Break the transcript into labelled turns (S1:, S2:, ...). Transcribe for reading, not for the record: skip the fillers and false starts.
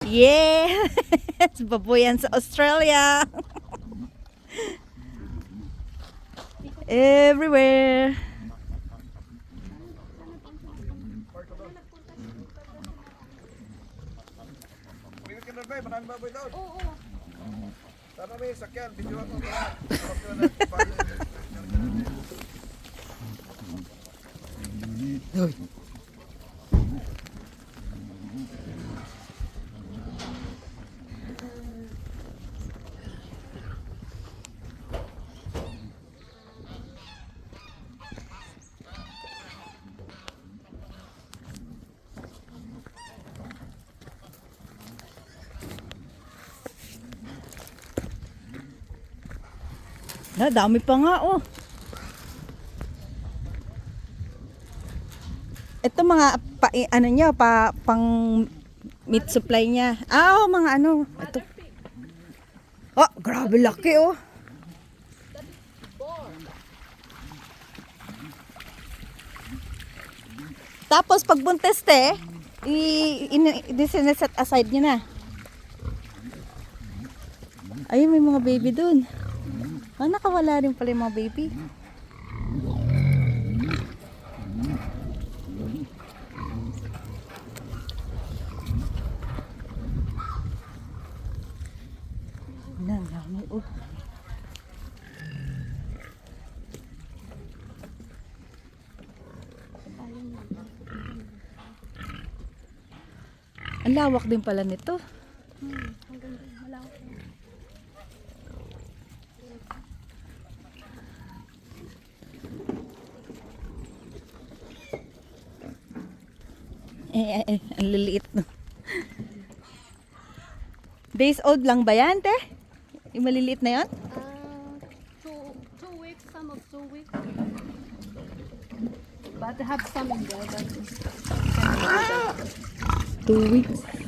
S1: Yes! Babuyan sa Australia! Everywhere!
S2: May kinabay, maraming baboy doon.
S3: Oo.
S2: Sana may sakyan, video ako.
S1: Na, dami pa nga oh. Ito mga ano niya pang meat supply niya. Ah, oh, mga ano. Ito. Oh, grabe laki oh. Tapos pag buntes te, i-set aside niya na. Ay, may mga baby dun. Ah, nakawala rin pala yung mga baby. Ang dami, oh. Ang lawak din pala nito.
S3: Hanggang malawak.
S1: Ang liliit no. Days old lang ba yan, te? Yung maliliit na yan?
S3: 2 weeks, some of 2 weeks. But I have some in there.
S1: 2 weeks.